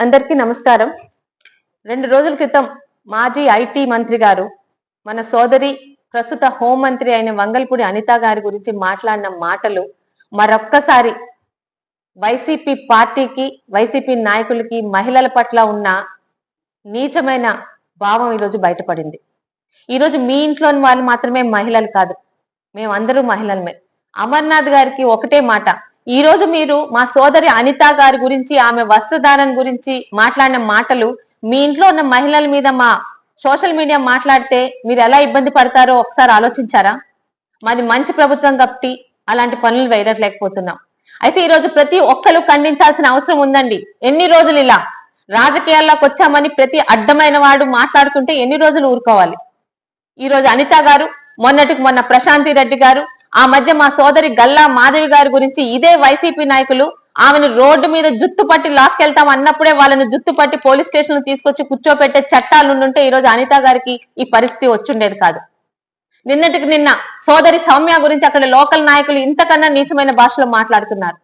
అందరికీ నమస్కారం. 2 రోజుల క్రితం మాజీ ఐటీ మంత్రి గారు మన సోదరి ప్రస్తుత హోంమంత్రి అయిన వంగల్పూడి అనిత గారి గురించి మాట్లాడిన మాటలు మరొక్కసారి వైసీపీ పార్టీకి, వైసీపీ నాయకులకి, మహిళల పట్ల ఉన్న నీచమైన భావం ఈరోజు బయటపడింది. ఈరోజు మీ ఇంట్లోని వాళ్ళు మాత్రమే మహిళలు కాదు, మేమందరూ మహిళలమే. అమర్నాథ్ గారికి ఒకటే మాట, ఈ రోజు మీరు మా సోదరి అనిత గారి గురించి, ఆమె వస్త్రధారణ గురించి మాట్లాడిన మాటలు మీ ఇంట్లో ఉన్న మహిళల మీద మా సోషల్ మీడియా మాట్లాడితే మీరు ఎలా ఇబ్బంది పడతారో ఒకసారి ఆలోచించారా? మాది మంచి ప్రభుత్వం కాబట్టి అలాంటి పనులు వేయలేకపోతున్నాం. అయితే ఈరోజు ప్రతి ఒక్కరు ఖండించాల్సిన అవసరం ఉందండి. ఎన్ని రోజులు ఇలా రాజకీయాల్లోకి వచ్చామని ప్రతి అడ్డమైన వాడు మాట్లాడుతుంటే ఎన్ని రోజులు ఊరుకోవాలి? ఈ రోజు అనిత గారు, మొన్న ప్రశాంతి రెడ్డి గారు, ఆ మధ్య మా సోదరి గల్లా మాధవి గారి గురించి ఇదే వైసీపీ నాయకులు ఆమెను రోడ్డు మీద జుత్తు పట్టి లాక్కెళ్తాం అన్నప్పుడే వాళ్ళని జుత్తు పట్టి పోలీస్ స్టేషన్ తీసుకొచ్చి కూర్చోపెట్టే చట్టాలు ఉండుంటే ఈ రోజు అనిత గారికి ఈ పరిస్థితి వచ్చుండేది కాదు. నిన్నటికి నిన్న సోదరి సౌమ్య గురించి అక్కడ లోకల్ నాయకులు ఇంతకన్నా నీచమైన భాషలో మాట్లాడుతున్నారు.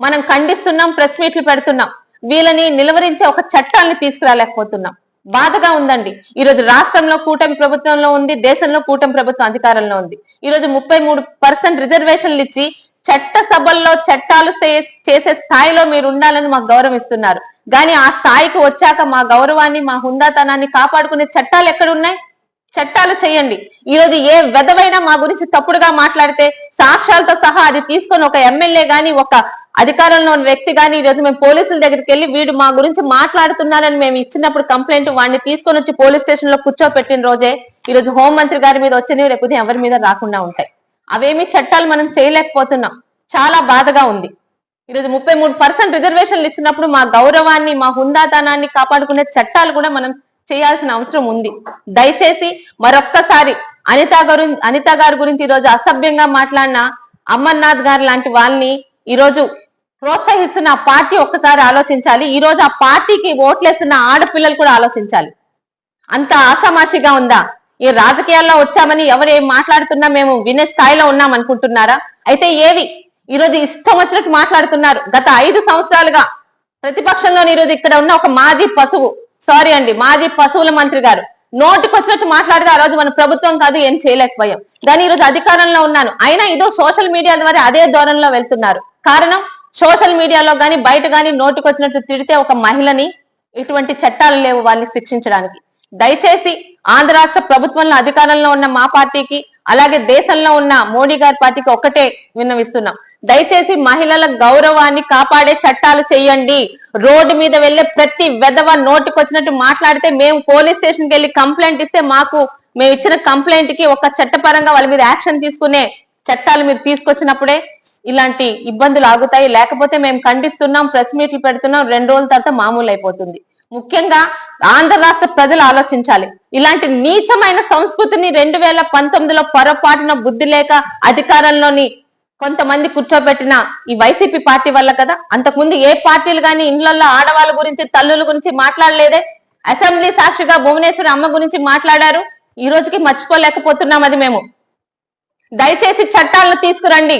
మనం ఖండిస్తున్నాం, ప్రెస్ మీట్లు పెడుతున్నాం, వీళ్ళని నిలువరించే ఒక చట్టాన్ని తీసుకురాలేకపోతున్నాం. బాధగా ఉందండి. ఈరోజు రాష్ట్రంలో కూటమి ప్రభుత్వంలో ఉంది, దేశంలో కూటమి ప్రభుత్వం అధికారంలో ఉంది. ఈరోజు 33% రిజర్వేషన్లు ఇచ్చి చట్ట సభల్లో చట్టాలు చేసే స్థాయిలో మీరు ఉండాలని మాకు గౌరవం ఇస్తున్నారు. కానీ ఆ స్థాయికి వచ్చాక మా గౌరవాన్ని, మా హుందాతనాన్ని కాపాడుకునే చట్టాలు ఎక్కడున్నాయి? చట్టాలు చేయండి. ఈరోజు ఏ వెధవైనా మా గురించి తప్పుడుగా మాట్లాడితే సాక్ష్యాలతో సహా అది తీసుకొని ఒక ఎమ్మెల్యే గాని, ఒక అధికారంలో ఉన్న వ్యక్తి గాని ఈరోజు మేము పోలీసుల దగ్గరికి వెళ్ళి వీడు మా గురించి మాట్లాడుతున్నారని మేము ఇచ్చినప్పుడు కంప్లైంట్ వాడిని తీసుకొని వచ్చి పోలీస్ స్టేషన్ లో కూర్చోపెట్టిన రోజే ఈరోజు హోంమంత్రి గారి మీద వచ్చినవి రేపు ఎవరి మీద రాకుండా ఉంటాయి. అవేమి చట్టాలు మనం చేయలేకపోతున్నాం. చాలా బాధగా ఉంది. ఈరోజు 33% రిజర్వేషన్లు ఇచ్చినప్పుడు మా గౌరవాన్ని, మా హుందాతనాన్ని కాపాడుకునే చట్టాలు కూడా మనం చేయాల్సిన అవసరం ఉంది. దయచేసి మరొక్కసారి అనిత గారి గురించి ఈరోజు అసభ్యంగా మాట్లాడిన అమర్నాథ్ గారు లాంటి వాళ్ళని ఈరోజు ప్రోత్సహిస్తున్న ఆ పార్టీ ఒక్కసారి ఆలోచించాలి. ఈ రోజు ఆ పార్టీకి ఓట్లేస్తున్న ఆడపిల్లలు కూడా ఆలోచించాలి. అంత ఆషామాషిగా ఉందా? ఈ రాజకీయాల్లో వచ్చామని ఎవరు ఏం మాట్లాడుతున్నా మేము వినే స్థాయిలో ఉన్నాం అనుకుంటున్నారా? అయితే ఏవి ఈరోజు ఇష్టం వచ్చినట్టు మాట్లాడుతున్నారు. గత 5 సంవత్సరాలుగా ప్రతిపక్షంలో ఈరోజు ఇక్కడ ఉన్న ఒక మాజీ పశువుల మంత్రి గారు నోటికి వచ్చినట్టు మాట్లాడితే ఆ రోజు మన ప్రభుత్వం కాదు, ఏం చేయలేకపోయాం. కానీ ఈరోజు అధికారంలో ఉన్నాను అయినా ఇదో సోషల్ మీడియా ద్వారా అదే ధోరణిలో వెళ్తున్నారు. కారణం, సోషల్ మీడియాలో గాని బయట గాని నోటికి వచ్చినట్టు తిడితే ఒక మహిళని ఎటువంటి చట్టాలు లేవు వాళ్ళని శిక్షించడానికి. దయచేసి ఆంధ్ర రాష్ట్ర ప్రభుత్వంలో అధికారంలో ఉన్న మా పార్టీకి, అలాగే దేశంలో ఉన్న మోడీ గారి పార్టీకి ఒక్కటే విన్నవిస్తున్నాం. దయచేసి మహిళల గౌరవాన్ని కాపాడే చట్టాలు చేయండి. రోడ్డు మీద వెళ్లే ప్రతి వెధవ నోటికి వచ్చినట్టు మాట్లాడితే మేము పోలీస్ స్టేషన్కి వెళ్ళి కంప్లైంట్ ఇస్తే మేము ఇచ్చిన కంప్లైంట్ కి ఒక చట్టపరంగా వాళ్ళ మీద యాక్షన్ తీసుకునే చట్టాలు మీరు తీసుకొచ్చినప్పుడే ఇలాంటి ఇబ్బందులు ఆగుతాయి. లేకపోతే మేము ఖండిస్తున్నాం, ప్రెస్ మీట్లు పెడుతున్నాం, 2 రోజుల తర్వాత మామూలు అయిపోతుంది. ముఖ్యంగా ఆంధ్ర రాష్ట్ర ప్రజలు ఆలోచించాలి. ఇలాంటి నీచమైన సంస్కృతిని 2019లో పొరపాటున బుద్ధి లేక అధికారంలోని కొంతమంది కూర్చోబెట్టిన ఈ వైసీపీ పార్టీ వల్ల కదా. అంతకుముందు ఏ పార్టీలు కానీ ఇండ్లలో ఆడవాళ్ళ గురించి, తల్లుల గురించి మాట్లాడలేదే. అసెంబ్లీ సాక్షిగా భువనేశ్వరి అమ్మ గురించి మాట్లాడారు. ఈ రోజుకి మర్చిపోలేకపోతున్నాం అది మేము. దయచేసి చట్టాలను తీసుకురండి.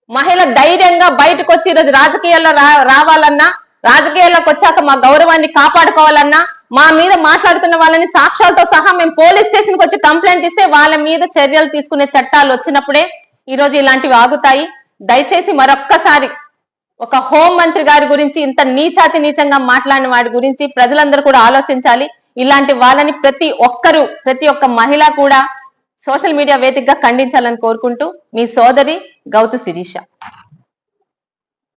మహిళ ధైర్యంగా బయటకు వచ్చి ఈరోజు రాజకీయాల్లో రావాలన్నా, రాజకీయాల్లోకి వచ్చాక మా గౌరవాన్ని కాపాడుకోవాలన్నా, మా మీద మాట్లాడుతున్న వాళ్ళని సాక్ష్యాలతో సహా మేము పోలీస్ స్టేషన్కి వచ్చి కంప్లైంట్ ఇస్తే వాళ్ళ మీద చర్యలు తీసుకునే చట్టాలు వచ్చినప్పుడే ఈ రోజు ఇలాంటివి ఆగుతాయి. దయచేసి మరొక్కసారి ఒక హోం మంత్రి గారి గురించి ఇంత నీచంగా మాట్లాడిన వాడి గురించి ప్రజలందరూ కూడా ఆలోచించాలి. ఇలాంటి వాళ్ళని ప్రతి ఒక్క మహిళ కూడా సోషల్ మీడియా వేదికగా ఖండించాలని కోరుకుంటూ మీ సోదరి గౌతు శిరీష.